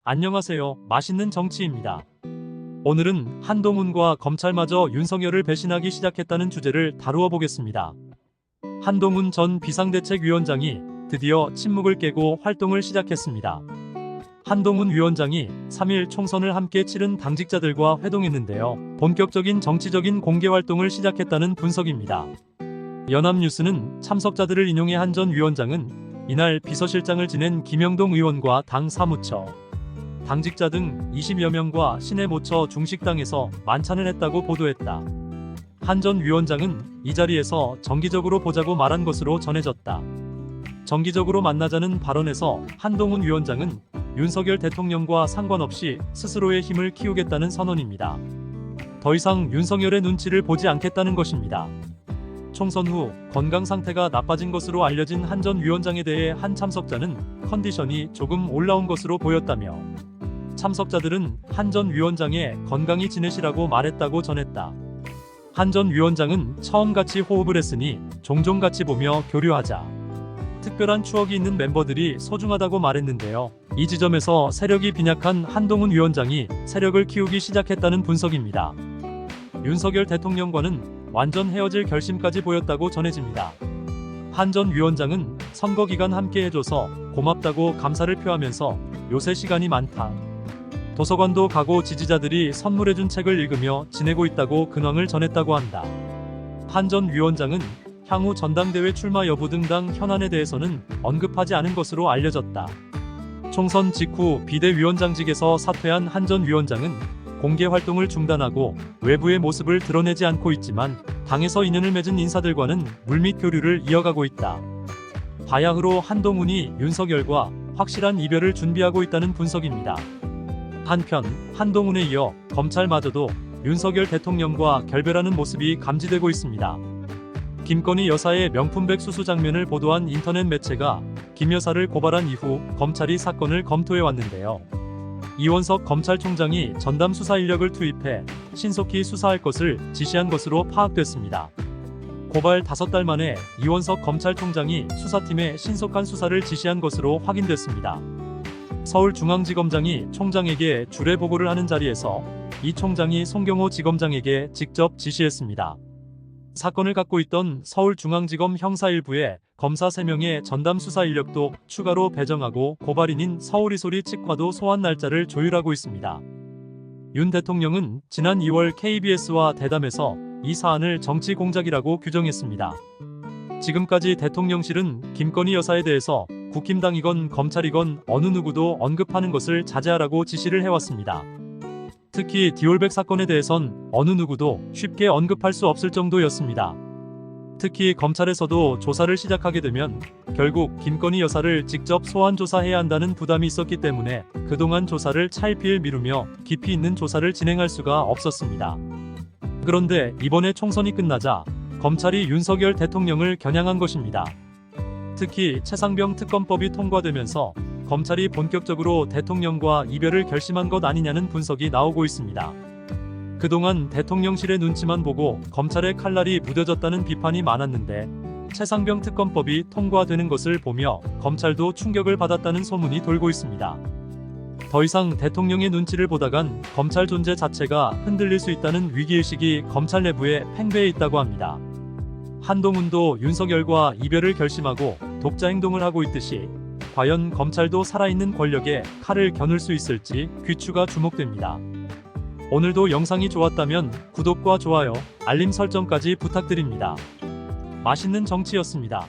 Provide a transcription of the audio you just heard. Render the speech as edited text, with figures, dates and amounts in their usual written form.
안녕하세요. 맛있는 정치입니다. 오늘은 한동훈과 검찰마저 윤석열을 배신하기 시작했다는 주제를 다루어 보겠습니다. 한동훈 전 비상대책위원장이 드디어 침묵을 깨고 활동을 시작했습니다. 한동훈 위원장이 3일 총선을 함께 치른 당직자들과 회동했는데요. 본격적인 정치적인 공개 활동을 시작했다는 분석입니다. 연합뉴스는 참석자들을 인용해 한 전 위원장은 이날 비서실장을 지낸 김영동 의원과 당 사무처, 당직자 등 20여 명과 시내모처 중식당에서 만찬을 했다고 보도했다. 한 전 위원장은 이 자리에서 정기적으로 보자고 말한 것으로 전해졌다. 정기적으로 만나자는 발언에서 한동훈 위원장은 윤석열 대통령과 상관없이 스스로의 힘을 키우겠다는 선언입니다. 더 이상 윤석열의 눈치를 보지 않겠다는 것입니다. 총선 후 건강 상태가 나빠진 것으로 알려진 한 전 위원장에 대해 한 참석자는 컨디션이 조금 올라온 것으로 보였다며 참석자들은 한 전 위원장의 건강히 지내시라고 말했다고 전했다. 한 전 위원장은 처음 같이 호흡을 했으니 종종 같이 보며 교류하자. 특별한 추억이 있는 멤버들이 소중하다고 말했는데요. 이 지점에서 세력이 빈약한 한동훈 위원장이 세력을 키우기 시작했다는 분석입니다. 윤석열 대통령과는 완전 헤어질 결심까지 보였다고 전해집니다. 한 전 위원장은 선거 기간 함께 해줘서 고맙다고 감사를 표하면서 요새 시간이 많다. 도서관도 가고 지지자들이 선물해준 책을 읽으며 지내고 있다고 근황을 전했다고 한다. 한 전 위원장은 향후 전당대회 출마 여부 등 당 현안에 대해서는 언급하지 않은 것으로 알려졌다. 총선 직후 비대위원장직에서 사퇴한 한 전 위원장은 공개 활동을 중단하고 외부의 모습을 드러내지 않고 있지만 당에서 인연을 맺은 인사들과는 물밑 교류를 이어가고 있다. 바야흐로 한동훈이 윤석열과 확실한 이별을 준비하고 있다는 분석입니다. 한편 한동훈에 이어 검찰마저도 윤석열 대통령과 결별하는 모습이 감지되고 있습니다. 김건희 여사의 명품백 수수 장면을 보도한 인터넷 매체가 김 여사를 고발한 이후 검찰이 사건을 검토해 왔는데요. 이원석 검찰총장이 전담 수사 인력을 투입해 신속히 수사할 것을 지시한 것으로 파악됐습니다. 고발 5달 만에 이원석 검찰총장이 수사팀에 신속한 수사를 지시한 것으로 확인됐습니다. 서울중앙지검장이 총장에게 주례 보고를 하는 자리에서 이 총장이 송경호 지검장에게 직접 지시했습니다. 사건을 갖고 있던 서울중앙지검 형사 1부에 검사 3명의 전담 수사 인력도 추가로 배정하고 고발인인 서울이소리 측과도 소환 날짜를 조율하고 있습니다. 윤 대통령은 지난 2월 KBS와 대담에서 이 사안을 정치 공작이라고 규정했습니다. 지금까지 대통령실은 김건희 여사에 대해서 국힘당이건 검찰이건 어느 누구도 언급하는 것을 자제하라고 지시를 해왔습니다. 특히 디올백 사건에 대해선 어느 누구도 쉽게 언급할 수 없을 정도였습니다. 특히 검찰에서도 조사를 시작하게 되면 결국 김건희 여사를 직접 소환 조사해야 한다는 부담이 있었기 때문에 그동안 조사를 차일피일 미루며 깊이 있는 조사를 진행할 수가 없었습니다. 그런데 이번에 총선이 끝나자 검찰이 윤석열 대통령을 겨냥한 것입니다. 특히 최상병 특검법이 통과되면서 검찰이 본격적으로 대통령과 이별을 결심한 것 아니냐는 분석이 나오고 있습니다. 그동안 대통령실의 눈치만 보고 검찰의 칼날이 무뎌졌다는 비판이 많았는데 최상병 특검법이 통과되는 것을 보며 검찰도 충격을 받았다는 소문이 돌고 있습니다. 더 이상 대통령의 눈치를 보다간 검찰 존재 자체가 흔들릴 수 있다는 위기의식이 검찰 내부에 팽배해 있다고 합니다. 한동훈도 윤석열과 이별을 결심하고 독자 행동을 하고 있듯이 과연 검찰도 살아있는 권력에 칼을 겨눌 수 있을지 귀추가 주목됩니다. 오늘도 영상이 좋았다면 구독과 좋아요, 알림 설정까지 부탁드립니다. 맛있는 정치였습니다.